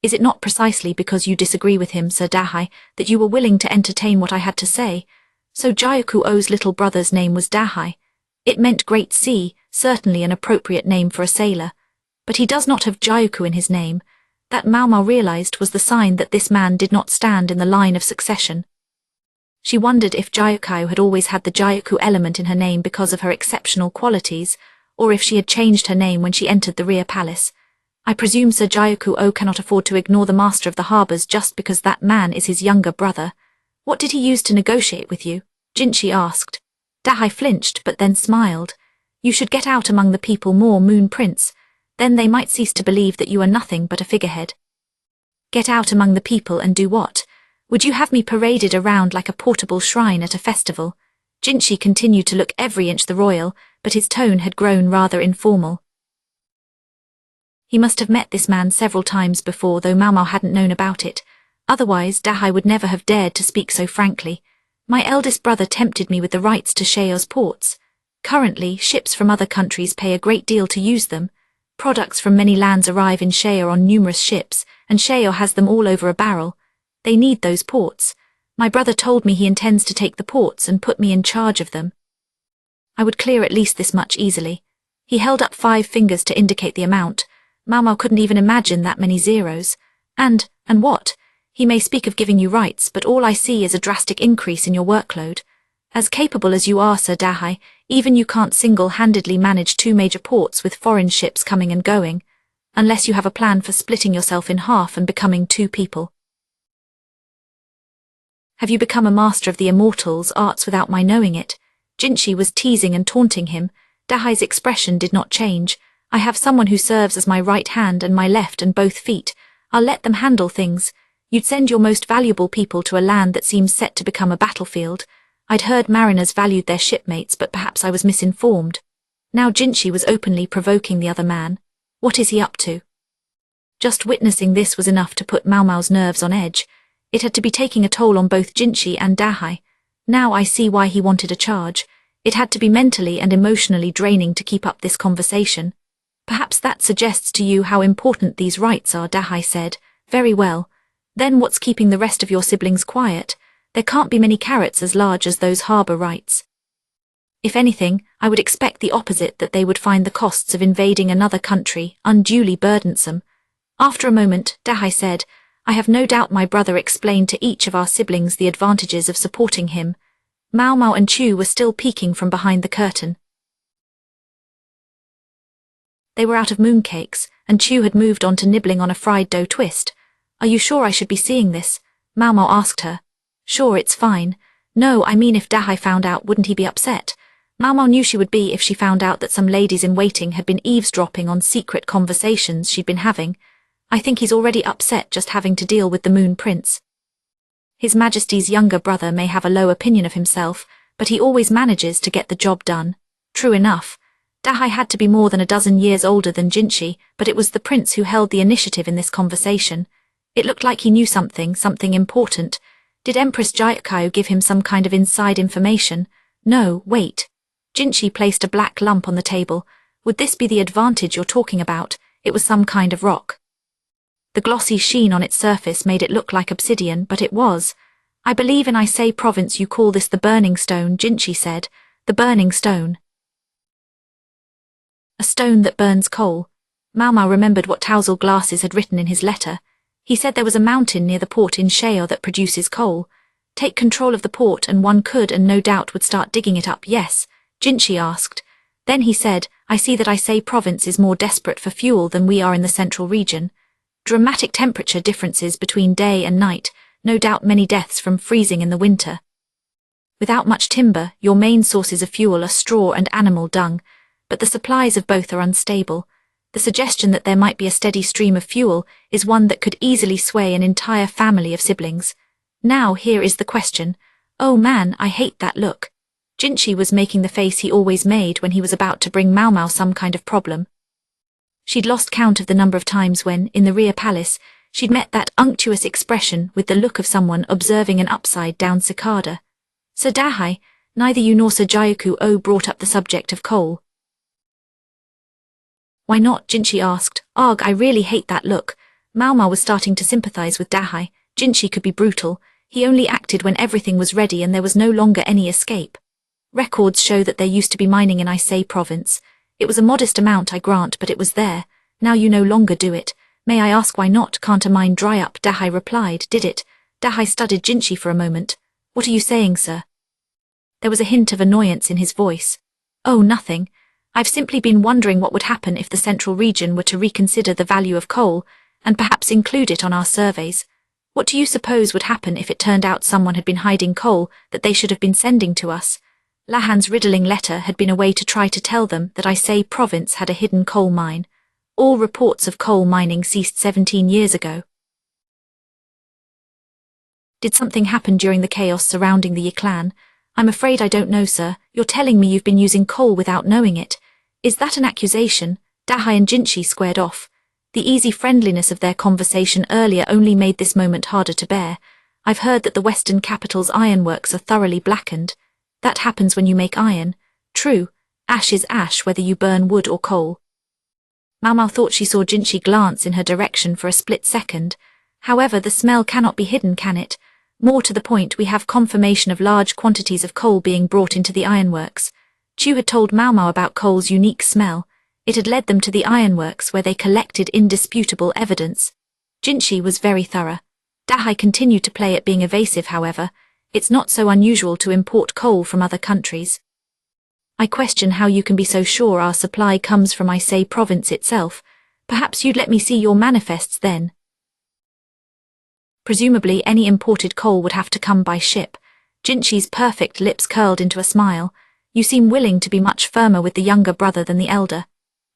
Is it not precisely because you disagree with him, Sir Dahai, that you were willing to entertain what I had to say? So Gyuku-O's little brother's name was Dahai. It meant Great Sea, certainly an appropriate name for a sailor. But he does not have Gyuku in his name. That Maomao realized was the sign that this man did not stand in the line of succession. She wondered if Gyuku had always had the Gyuku element in her name because of her exceptional qualities, or if she had changed her name when she entered the rear palace. I presume Sir Gyuku-O cannot afford to ignore the master of the harbours just because that man is his younger brother. What did he use to negotiate with you? Jinchi asked. Dahai flinched but then smiled. You should get out among the people more, Moon Prince. Then they might cease to believe that you are nothing but a figurehead. Get out among the people and do what? Would you have me paraded around like a portable shrine at a festival? Jinchi continued to look every inch the royal, but his tone had grown rather informal. He must have met this man several times before, though Maomao hadn't known about it. Otherwise, Dahai would never have dared to speak so frankly. My eldest brother tempted me with the rights to Sheo's ports. Currently, ships from other countries pay a great deal to use them. Products from many lands arrive in Sheo on numerous ships, and Sheo has them all over a barrel. They need those ports. My brother told me he intends to take the ports and put me in charge of them. I would clear at least this much easily. He held up 5 fingers to indicate the amount. Maomao couldn't even imagine that many zeros. And what? He may speak of giving you rights, but all I see is a drastic increase in your workload. As capable as you are, Sir Dahai, even you can't single-handedly manage 2 major ports with foreign ships coming and going, unless you have a plan for splitting yourself in half and becoming 2 people. Have you become a master of the immortals' arts without my knowing it? Jinchi was teasing and taunting him. Dahai's expression did not change. I have someone who serves as my right hand and my left and both feet. I'll let them handle things. You'd send your most valuable people to a land that seems set to become a battlefield. I'd heard mariners valued their shipmates, but perhaps I was misinformed. Now Jinchi was openly provoking the other man. What is he up to? Just witnessing this was enough to put Maomao's nerves on edge. It had to be taking a toll on both Jinchi and Dahai. Now I see why he wanted a charge. It had to be mentally and emotionally draining to keep up this conversation. Perhaps that suggests to you how important these rights are, Dahai said. Very well. Then what's keeping the rest of your siblings quiet? There can't be many carrots as large as those harbour rights. If anything, I would expect the opposite, that they would find the costs of invading another country unduly burdensome. After a moment, Dahai said, I have no doubt my brother explained to each of our siblings the advantages of supporting him. Maomao and Chu were still peeking from behind the curtain. They were out of mooncakes, and Chu had moved on to nibbling on a fried dough twist. Are you sure I should be seeing this? Maomao asked her. Sure, it's fine. No, I mean if Dahai found out, wouldn't he be upset? Maomao knew she would be if she found out that some ladies-in-waiting had been eavesdropping on secret conversations she'd been having. I think he's already upset just having to deal with the Moon Prince. His Majesty's younger brother may have a low opinion of himself, but he always manages to get the job done. True enough. Dahai had to be more than a dozen years older than Jinchi, but it was the prince who held the initiative in this conversation. It looked like he knew something important. Did Empress Gyuku give him some kind of inside information? No, wait. Jinchi placed a black lump on the table. Would this be the advantage you're talking about? It was some kind of rock. The glossy sheen on its surface made it look like obsidian, but it was. I believe in Isei province you call this the burning stone, Jinchi said. The burning stone. A stone that burns coal. Maomao remembered what Tousle Glasses had written in his letter. He said there was a mountain near the port in Sheo that produces coal. Take control of the port and one could and no doubt would start digging it up, yes? Jinchi asked. Then he said, I see that Isei province is more desperate for fuel than we are in the central region. Dramatic temperature differences between day and night, no doubt many deaths from freezing in the winter. Without much timber, your main sources of fuel are straw and animal dung, but the supplies of both are unstable. The suggestion that there might be a steady stream of fuel is one that could easily sway an entire family of siblings. Now here is the question. Oh man, I hate that look. Jinchi was making the face he always made when he was about to bring Maomao some kind of problem. She'd lost count of the number of times when, in the rear palace, she'd met that unctuous expression with the look of someone observing an upside-down cicada. Sir Dahai, neither you nor Sir Gyuku-O brought up the subject of coal. Why not? Jinchi asked. Ugh, I really hate that look. Maomao was starting to sympathize with Dahai. Jinshi could be brutal. He only acted when everything was ready and there was no longer any escape. Records show that there used to be mining in Isei province. It was a modest amount, I grant, but it was there. Now you no longer do it. May I ask why not? Can't a mine dry up? Dahai replied. Did it? Dahai studied Jinshi for a moment. What are you saying, sir? There was a hint of annoyance in his voice. Oh, nothing. I've simply been wondering what would happen if the central region were to reconsider the value of coal, and perhaps include it on our surveys. What do you suppose would happen if it turned out someone had been hiding coal that they should have been sending to us? Lahan's riddling letter had been a way to try to tell them that Isei province had a hidden coal mine. All reports of coal mining ceased 17 years ago. Did something happen during the chaos surrounding the Yi clan? I'm afraid I don't know, sir. You're telling me you've been using coal without knowing it. Is that an accusation? Dahai and Jinshi squared off. The easy friendliness of their conversation earlier only made this moment harder to bear. I've heard that the western capital's ironworks are thoroughly blackened. That happens when you make iron. True, ash is ash whether you burn wood or coal. Maomao thought she saw Jinshi glance in her direction for a split second. However, the smell cannot be hidden, can it? More to the point, we have confirmation of large quantities of coal being brought into the ironworks. Chu had told Maomao about coal's unique smell. It had led them to the ironworks where they collected indisputable evidence. Jinshi was very thorough. Dahai continued to play at being evasive, however. It's not so unusual to import coal from other countries. I question how you can be so sure our supply comes from Isei province itself. Perhaps you'd let me see your manifests then. Presumably any imported coal would have to come by ship. Jinshi's perfect lips curled into a smile. You seem willing to be much firmer with the younger brother than the elder.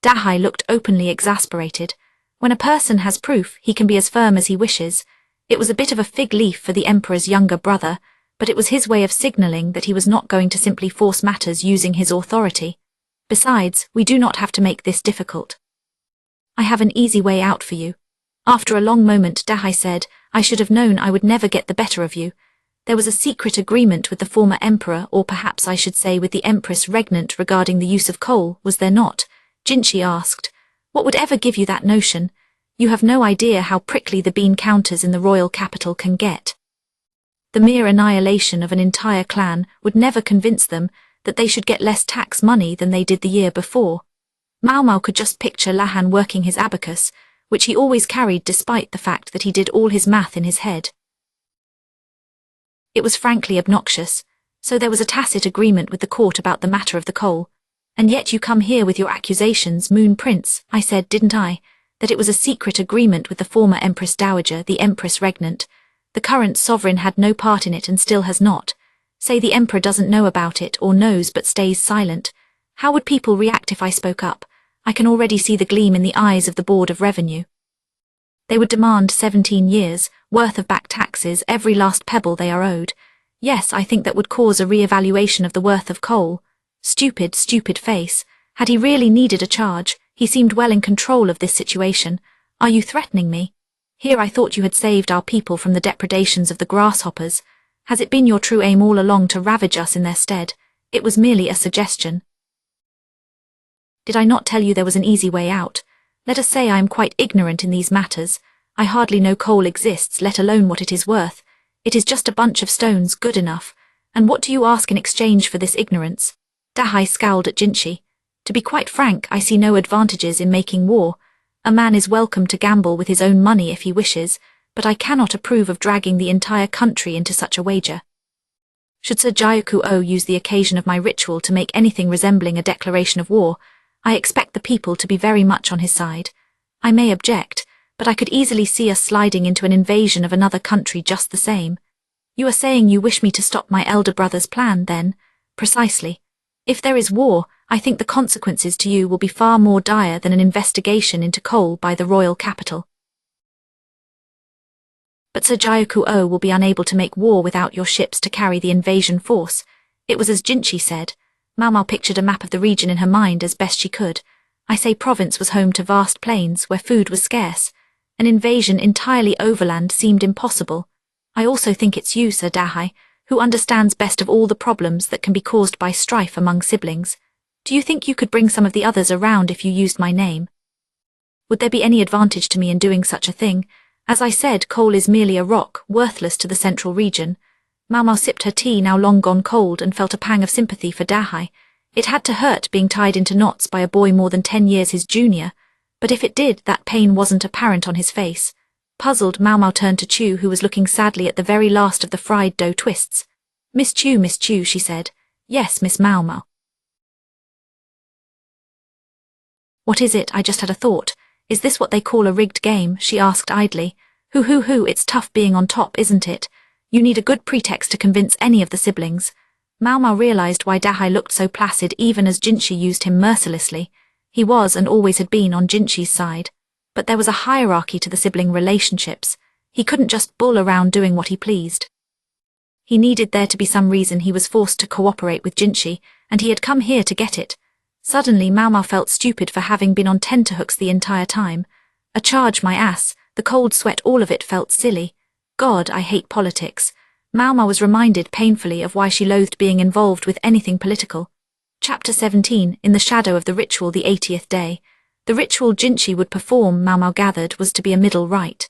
Dahai looked openly exasperated. When a person has proof, he can be as firm as he wishes. It was a bit of a fig leaf for the emperor's younger brother, but it was his way of signaling that he was not going to simply force matters using his authority. Besides, we do not have to make this difficult. I have an easy way out for you. After a long moment, Dahai said, I should have known I would never get the better of you. There was a secret agreement with the former emperor, or perhaps I should say with the empress regnant regarding the use of coal, was there not? Jinshi asked. What would ever give you that notion? You have no idea how prickly the bean counters in the royal capital can get. The mere annihilation of an entire clan would never convince them that they should get less tax money than they did the year before. Maomao could just picture Lahan working his abacus, which he always carried despite the fact that he did all his math in his head. It was frankly obnoxious, so there was a tacit agreement with the court about the matter of the coal. And yet you come here with your accusations, Moon Prince. I said, didn't I, that it was a secret agreement with the former Empress Dowager, the Empress Regnant. The current sovereign had no part in it and still has not. Say the emperor doesn't know about it or knows but stays silent. How would people react if I spoke up? I can already see the gleam in the eyes of the Board of Revenue. They would demand 17 years' worth of back taxes, every last pebble they are owed. Yes, I think that would cause a re-evaluation of the worth of coal. Stupid, stupid face. Had he really needed a charge? He seemed well in control of this situation. Are you threatening me? Here I thought you had saved our people from the depredations of the grasshoppers. Has it been your true aim all along to ravage us in their stead? It was merely a suggestion. Did I not tell you there was an easy way out? Let us say I am quite ignorant in these matters. I hardly know coal exists, let alone what it is worth. It is just a bunch of stones, good enough. And what do you ask in exchange for this ignorance? Dahai scowled at Jinshi. To be quite frank, I see no advantages in making war. A man is welcome to gamble with his own money if he wishes, but I cannot approve of dragging the entire country into such a wager. Should Sir Jyaku-o use the occasion of my ritual to make anything resembling a declaration of war, I expect the people to be very much on his side. I may object, but I could easily see us sliding into an invasion of another country just the same. You are saying you wish me to stop my elder brother's plan, then? Precisely. If there is war, I think the consequences to you will be far more dire than an investigation into coal by the royal capital. But Sir Jyaku-o will be unable to make war without your ships to carry the invasion force. It was as Jinshi said. Maomao pictured a map of the region in her mind as best she could. Isei province was home to vast plains where food was scarce. An invasion entirely overland seemed impossible. I also think it's you, Sir Dahai, who understands best of all the problems that can be caused by strife among siblings. Do you think you could bring some of the others around if you used my name? Would there be any advantage to me in doing such a thing? As I said, coal is merely a rock, worthless to the central region. Maomao sipped her tea, now long gone cold, and felt a pang of sympathy for Dahai. It had to hurt being tied into knots by a boy more than 10 years his junior, but if it did, that pain wasn't apparent on his face. Puzzled, Maomao turned to Chu, who was looking sadly at the very last of the fried dough twists. Miss Chu, she said. Yes, Miss Maomao. What is it? I just had a thought. Is this what they call a rigged game? She asked idly. Hoo, it's tough being on top, isn't it? You need a good pretext to convince any of the siblings. Maomao realized why Dahai looked so placid even as Jinchi used him mercilessly. He was and always had been on Jinchi's side. But there was a hierarchy to the sibling relationships. He couldn't just bull around doing what he pleased. He needed there to be some reason he was forced to cooperate with Jinchi, and he had come here to get it. Suddenly Maomao felt stupid for having been on tenterhooks the entire time. A charge, my ass, the cold sweat, all of it felt silly. God, I hate politics. Maomao was reminded painfully of why she loathed being involved with anything political. Chapter 17, In the Shadow of the Ritual, the 80th day. The ritual Jinchi would perform, Maomao gathered, was to be a middle rite.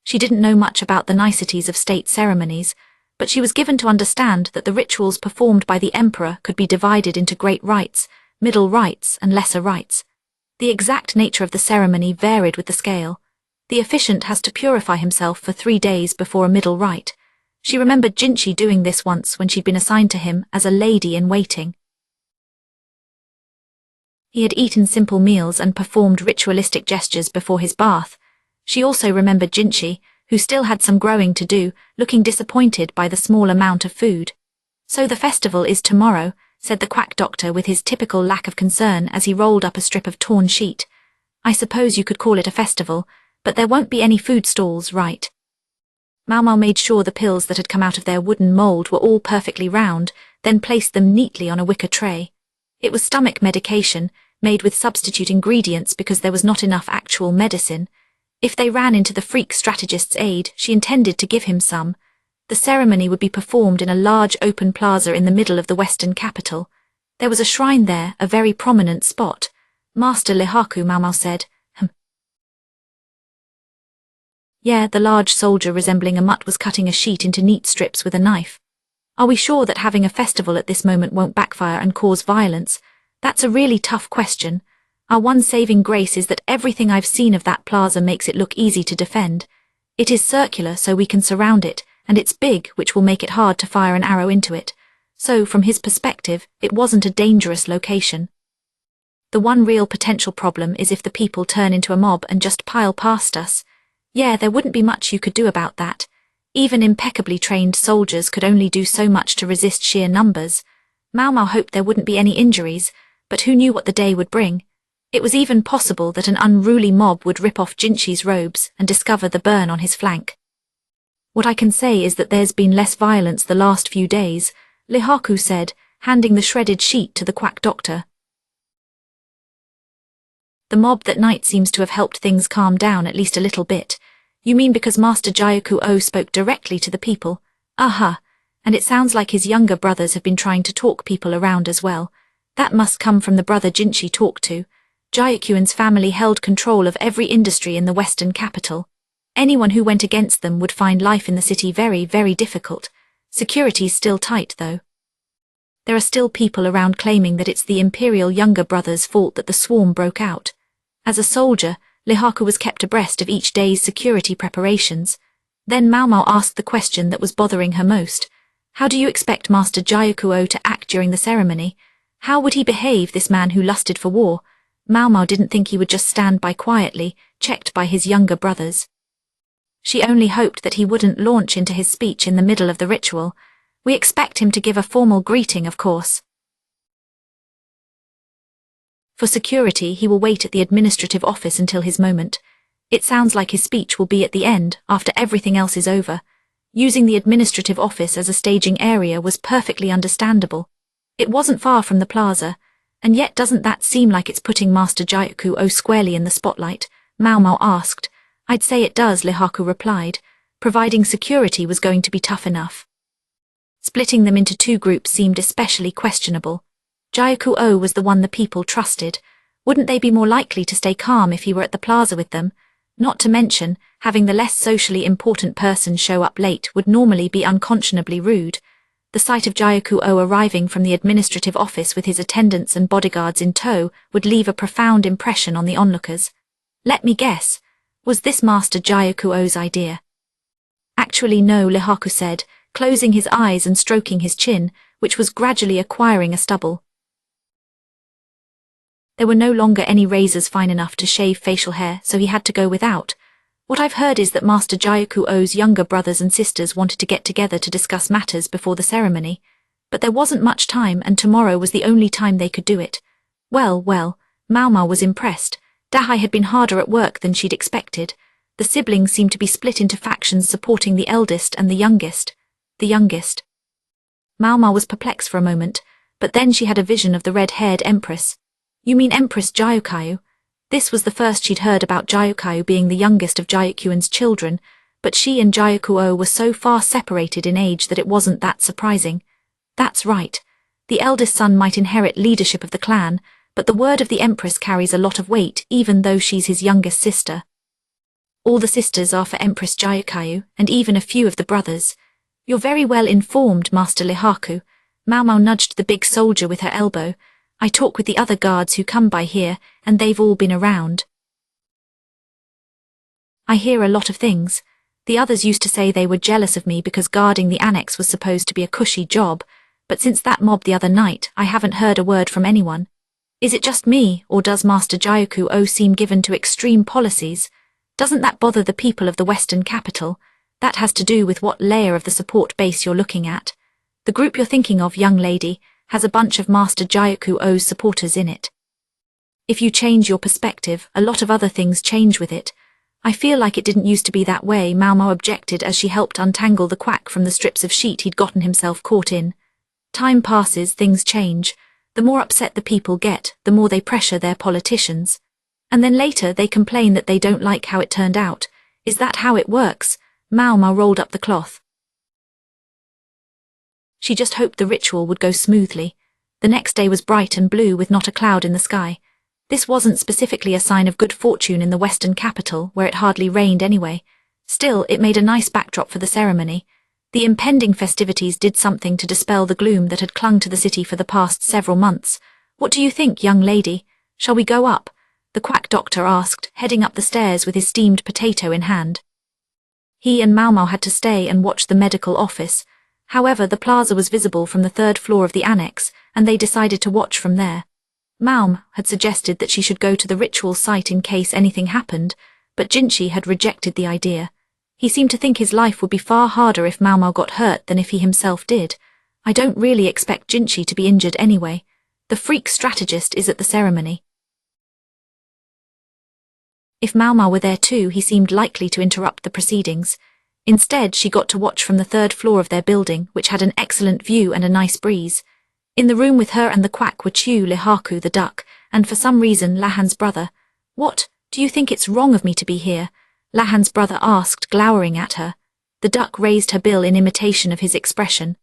She didn't know much about the niceties of state ceremonies, but she was given to understand that the rituals performed by the emperor could be divided into great rites, middle rites, and lesser rites. The exact nature of the ceremony varied with the scale. The officiant has to purify himself for 3 days before a middle rite. She remembered Jinchi doing this once when she'd been assigned to him as a lady-in-waiting. He had eaten simple meals and performed ritualistic gestures before his bath. She also remembered Jinchi, who still had some growing to do, looking disappointed by the small amount of food. So the festival is tomorrow, said the quack doctor with his typical lack of concern as he rolled up a strip of torn sheet. I suppose you could call it a festival, but there won't be any food stalls, right? Maomao made sure the pills that had come out of their wooden mold were all perfectly round, then placed them neatly on a wicker tray. It was stomach medication, made with substitute ingredients because there was not enough actual medicine. If they ran into the freak strategist's aid, she intended to give him some. The ceremony would be performed in a large open plaza in the middle of the western capital. There was a shrine there, a very prominent spot. Master Lihaku, Maomao said. Yeah, the large soldier resembling a mutt was cutting a sheet into neat strips with a knife. Are we sure that having a festival at this moment won't backfire and cause violence? That's a really tough question. Our one saving grace is that everything I've seen of that plaza makes it look easy to defend. It is circular, so we can surround it, and it's big, which will make it hard to fire an arrow into it. So, from his perspective, it wasn't a dangerous location. The one real potential problem is if the people turn into a mob and just pile past us. Yeah, there wouldn't be much you could do about that. Even impeccably trained soldiers could only do so much to resist sheer numbers. Maomao hoped there wouldn't be any injuries, but who knew what the day would bring? It was even possible that an unruly mob would rip off Jinchi's robes and discover the burn on his flank. What I can say is that there's been less violence the last few days, Lihaku said, handing the shredded sheet to the quack doctor. The mob that night seems to have helped things calm down at least a little bit. You mean because Master Jyaku-O spoke directly to the people? Aha, and it sounds like his younger brothers have been trying to talk people around as well. That must come from the brother Jinchi talked to. Jyakuan's family held control of every industry in the western capital. Anyone who went against them would find life in the city very, very difficult. Security's still tight, though. There are still people around claiming that it's the imperial younger brother's fault that the swarm broke out. As a soldier, Lihaku was kept abreast of each day's security preparations. Then Maomao asked the question that was bothering her most. How do you expect Master Jyaku-O to act during the ceremony? How would he behave, this man who lusted for war? Maomao didn't think he would just stand by quietly, checked by his younger brothers. She only hoped that he wouldn't launch into his speech in the middle of the ritual. We expect him to give a formal greeting, of course. For security, he will wait at the administrative office until his moment. It sounds like his speech will be at the end, after everything else is over. Using the administrative office as a staging area was perfectly understandable. It wasn't far from the plaza, and yet doesn't that seem like it's putting Master Jyaku-O squarely in the spotlight? Maomao asked. I'd say it does, Lihaku replied. Providing security was going to be tough enough. Splitting them into 2 groups seemed especially questionable. Jyaku-O was the one the people trusted. Wouldn't they be more likely to stay calm if he were at the plaza with them? Not to mention, having the less socially important person show up late would normally be unconscionably rude. The sight of Jyaku-o arriving from the administrative office with his attendants and bodyguards in tow would leave a profound impression on the onlookers. Let me guess, was this Master Jyaku-o's idea? Actually no, Lihaku said, closing his eyes and stroking his chin, which was gradually acquiring a stubble. There were no longer any razors fine enough to shave facial hair, so he had to go without. What I've heard is that Master Jyaku-o's younger brothers and sisters wanted to get together to discuss matters before the ceremony, but there wasn't much time and tomorrow was the only time they could do it. Well, Maomao was impressed. Dahai had been harder at work than she'd expected. The siblings seemed to be split into factions supporting the eldest and the youngest. Maomao was perplexed for a moment, but then she had a vision of the red-haired Empress. You mean Empress Jyokayu? This was the first she'd heard about Jyokayu being the youngest of Jyakuan's children, but she and Jyaku-o were so far separated in age that it wasn't that surprising. That's right. The eldest son might inherit leadership of the clan, but the word of the Empress carries a lot of weight even though she's his youngest sister. All the sisters are for Empress Jyokayu, and even a few of the brothers. You're very well informed, Master Lihaku. Maomao nudged the big soldier with her elbow. I talk with the other guards who come by here, and they've all been around. I hear a lot of things. The others used to say they were jealous of me because guarding the annex was supposed to be a cushy job, but since that mob the other night, I haven't heard a word from anyone. Is it just me, or does Master Jyaku-o seem given to extreme policies? Doesn't that bother the people of the Western capital? That has to do with what layer of the support base you're looking at. The group you're thinking of, young lady, has a bunch of Master Jyaku-o's supporters in it. If you change your perspective, a lot of other things change with it. I feel like it didn't used to be that way, Maomao objected as she helped untangle the quack from the strips of sheet he'd gotten himself caught in. Time passes, things change. The more upset the people get, the more they pressure their politicians. And then later they complain that they don't like how it turned out. Is that how it works? Maomao rolled up the cloth. She just hoped the ritual would go smoothly. The next day was bright and blue with not a cloud in the sky. This wasn't specifically a sign of good fortune in the Western capital, where it hardly rained anyway. Still, it made a nice backdrop for the ceremony. The impending festivities did something to dispel the gloom that had clung to the city for the past several months. What do you think, young lady? Shall we go up? The quack doctor asked, heading up the stairs with his steamed potato in hand. He and Maomao had to stay and watch the medical office. However, the plaza was visible from the third floor of the annex, and they decided to watch from there. Maomao had suggested that she should go to the ritual site in case anything happened, but Jinchi had rejected the idea. He seemed to think his life would be far harder if Maomao got hurt than if he himself did. I don't really expect Jinchi to be injured anyway. The freak strategist is at the ceremony. If Maomao were there too, he seemed likely to interrupt the proceedings. Instead, she got to watch from the third floor of their building, which had an excellent view and a nice breeze. In the room with her and the quack were Chu Lihaku the duck, and for some reason Lahan's brother. What, do you think it's wrong of me to be here? Lahan's brother asked, glowering at her. The duck raised her bill in imitation of his expression.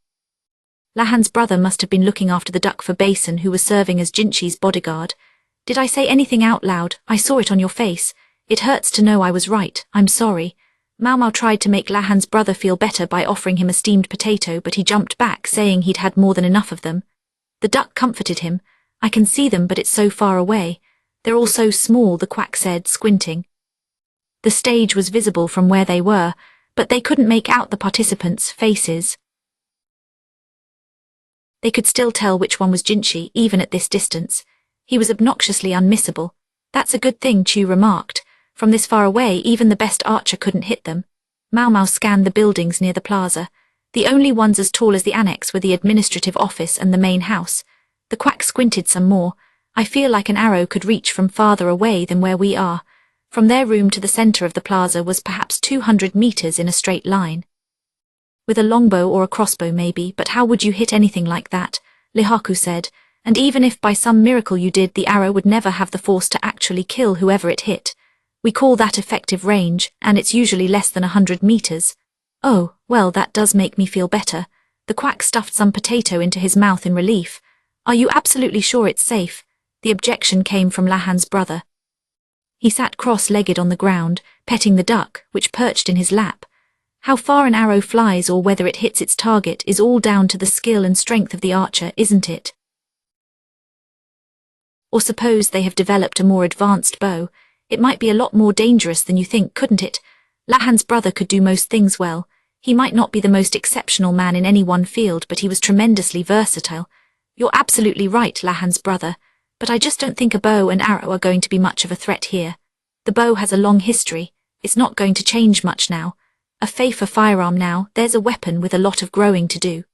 Lahan's brother must have been looking after the duck for Basin, who was serving as Jinchi's bodyguard. Did I say anything out loud? I saw it on your face. It hurts to know I was right. I'm sorry. Maomao tried to make Lahan's brother feel better by offering him a steamed potato, but he jumped back, saying he'd had more than enough of them. The duck comforted him. I can see them, but it's so far away. They're all so small, the quack said, squinting. The stage was visible from where they were, but they couldn't make out the participants' faces. They could still tell which one was Jinchi, even at this distance. He was obnoxiously unmissable. That's a good thing, Chu remarked. From this far away, even the best archer couldn't hit them. Maomao scanned the buildings near the plaza. The only ones as tall as the annex were the administrative office and the main house. The quack squinted some more. I feel like an arrow could reach from farther away than where we are. From their room to the center of the plaza was perhaps 200 meters in a straight line. With a longbow or a crossbow maybe, but how would you hit anything like that? Lihaku said, and even if by some miracle you did, the arrow would never have the force to actually kill whoever it hit. We call that effective range, and it's usually less than 100 meters. Oh, well, that does make me feel better. The quack stuffed some potato into his mouth in relief. Are you absolutely sure it's safe? The objection came from Lahan's brother. He sat cross-legged on the ground, petting the duck, which perched in his lap. How far an arrow flies or whether it hits its target is all down to the skill and strength of the archer, isn't it? Or suppose they have developed a more advanced bow. It might be a lot more dangerous than you think, couldn't it? Lahan's brother could do most things well. He might not be the most exceptional man in any one field, but he was tremendously versatile. You're absolutely right, Lahan's brother, but I just don't think a bow and arrow are going to be much of a threat here. The bow has a long history. It's not going to change much now. A Feifa firearm now, there's a weapon with a lot of growing to do.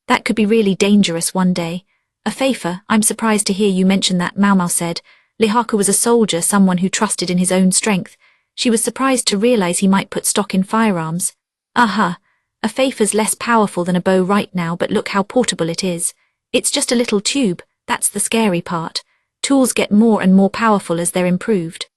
That could be really dangerous one day. A Feifa, I'm surprised to hear you mention that, Maomao said. Lihaku was a soldier, someone who trusted in his own strength. She was surprised to realize he might put stock in firearms. Aha, a Feifa's less powerful than a bow right now, but look how portable it is. It's just a little tube, that's the scary part. Tools get more and more powerful as they're improved.